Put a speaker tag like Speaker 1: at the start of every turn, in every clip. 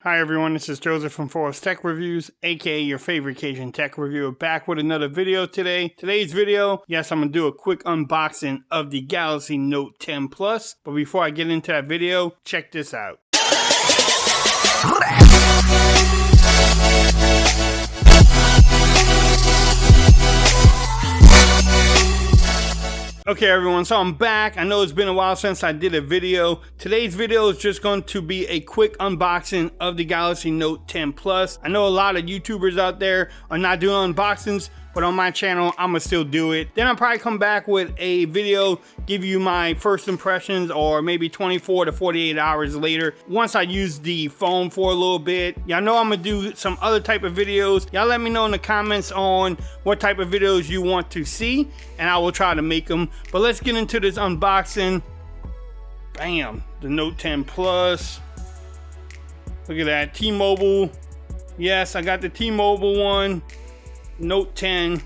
Speaker 1: Hi everyone, this is Joseph from Forest Tech Reviews, aka your favorite Cajun tech reviewer, back with another video today. Today's video, yes, I'm going to do a quick unboxing of the Galaxy Note 10 Plus. But before I get into that video, check this out. Okay everyone, so I'm back. I know it's been a while since I did a video. Today's video is just going to be a quick unboxing of the Galaxy Note 10 Plus. I know a lot of YouTubers out there are not doing unboxings, but on my channel, I'm gonna still do it. Then I'll probably come back with a video, give you my first impressions, or maybe 24 to 48 hours later, once I use the phone for a little bit. Y'all know I'm gonna do some other type of videos. Y'all let me know in the comments on what type of videos you want to see, and I will try to make them. But let's get into this unboxing. Bam, the Note 10 Plus. Look at that, T-Mobile. Yes, I got the T-Mobile one. Note 10,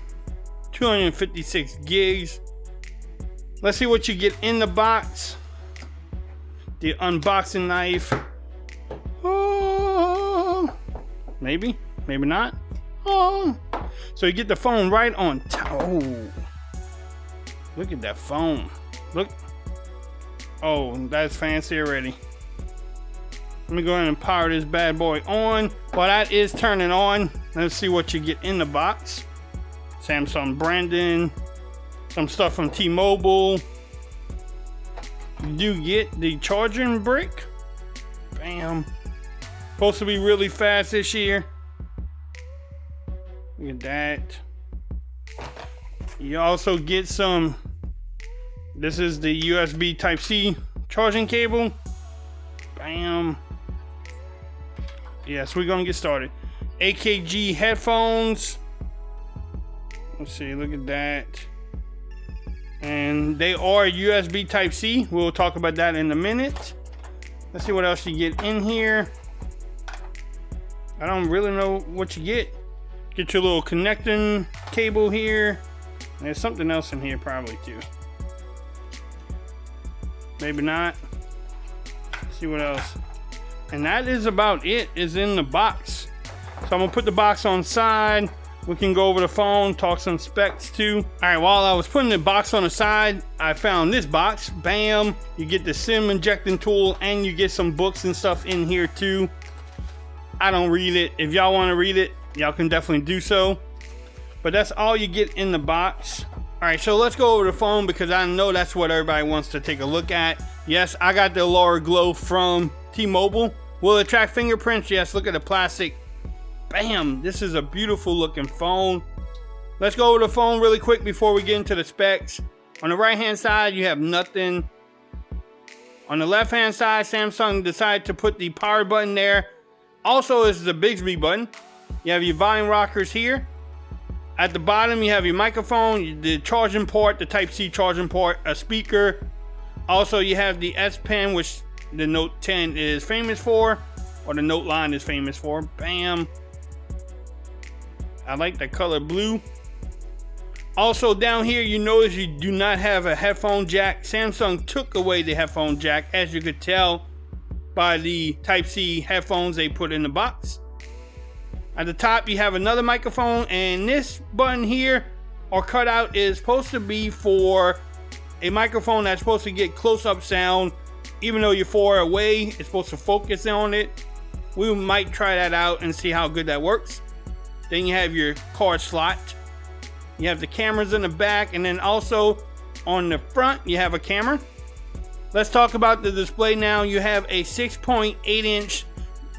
Speaker 1: 256 gigs. Let's see what you get in the box. The unboxing knife. Oh, maybe not. Oh, so you get the phone right on top. Oh, look at that phone. Look. Oh, that's fancy already. Let me go ahead and power this bad boy on. While that is turning on, let's see what you get in the box. Samsung branding, some stuff from T-Mobile. You do get the charging brick. Bam. Supposed to be really fast this year. Look at that. You also get some, this is the USB Type-C charging cable. Bam. Yes, we're gonna get started. AKG headphones. Let's see, look at that. And they are USB Type-C. We'll talk about that in a minute. Let's see what else you get in here. I don't really know what you get. Get your little connecting cable here. And there's something else in here probably too. Maybe not. Let's see what else. And that is about it, is in the box. So I'm gonna put the box on side. We can go over the phone, talk some specs too. All right, while I was putting the box on the side, I found this box. Bam, you get the SIM injecting tool and you get some books and stuff in here too. I don't read it. If y'all wanna read it, y'all can definitely do so. But that's all you get in the box. All right, so let's go over the phone because I know that's what everybody wants to take a look at. Yes, I got the Allure Glow from T-Mobile. Will it track fingerprints? Yes, look at the plastic. Bam, this is a beautiful looking phone. Let's go over the phone really quick before we get into the specs. On the right hand side, you have nothing. On the left hand side, Samsung decided to put the power button there. Also, this is a Bixby button. You have your volume rockers here. At the bottom, you have your microphone, the charging port, the Type-C charging port, a speaker. Also, you have the S Pen, which the Note 10 is famous for, or the Note line is famous for. Bam. I like the color blue. Also down here, you notice you do not have a headphone jack. Samsung took away the headphone jack, as you could tell by the Type-C headphones they put in the box. At the top, you have another microphone, and this button here, or cutout, is supposed to be for a microphone that's supposed to get close-up sound. Even though you're far away, it's supposed to focus on it. We might try that out and see how good that works. Then you have your card slot. You have the cameras in the back, and then also on the front, you have a camera. Let's talk about the display now. You have a 6.8-inch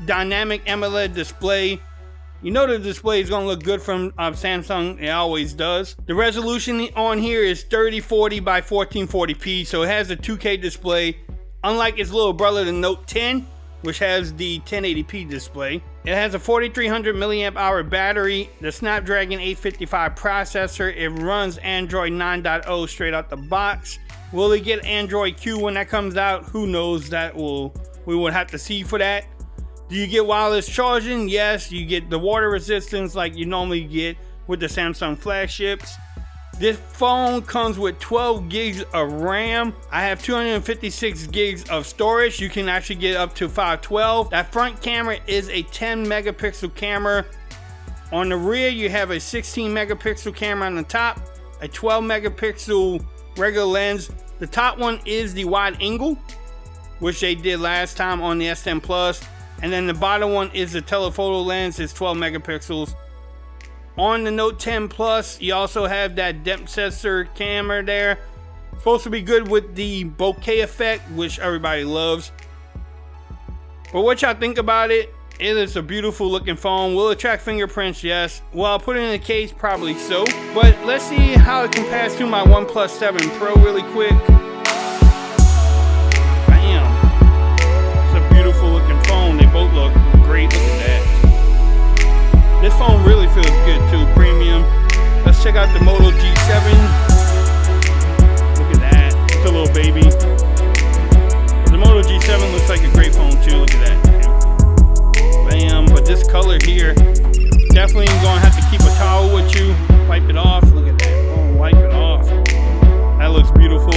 Speaker 1: dynamic AMOLED display. You know the display is going to look good from Samsung. It always does. The resolution on here is 3040 by 1440p, so it has a 2K display. Unlike its little brother, the Note 10, which has the 1080p display. It has a 4300 milliamp hour battery, the Snapdragon 855 processor. It runs Android 9.0 straight out the box. Will it get Android Q when that comes out? Who knows? We would have to see for that. Do you get wireless charging? Yes, you get the water resistance like you normally get with the Samsung flagships. This phone comes with 12 gigs of RAM. I have 256 gigs of storage. You can actually get up to 512. That front camera is a 10 megapixel camera. On the rear, you have a 16 megapixel camera on the top, a 12 megapixel regular lens. The top one is the wide angle, which they did last time on the S10 Plus. And then the bottom one is the telephoto lens, it's 12 megapixels. On the Note 10 Plus, you also have that depth sensor camera there. Supposed to be good with the bokeh effect, which everybody loves. But what y'all think about it? It is a beautiful looking phone. Will it track fingerprints? Yes. Will I put it in a case? Probably so. But let's see how it compares to my OnePlus 7 Pro really quick. Bam. It's a beautiful looking phone. They both look great. Look at that. This phone really feels good too, premium. Let's check out the Moto G7. Look at that, it's a little baby. The Moto G7 looks like a great phone too, look at that. Bam, but this color here, definitely gonna have to keep a towel with you. Wipe it off, look at that, oh, wipe it off. That looks beautiful.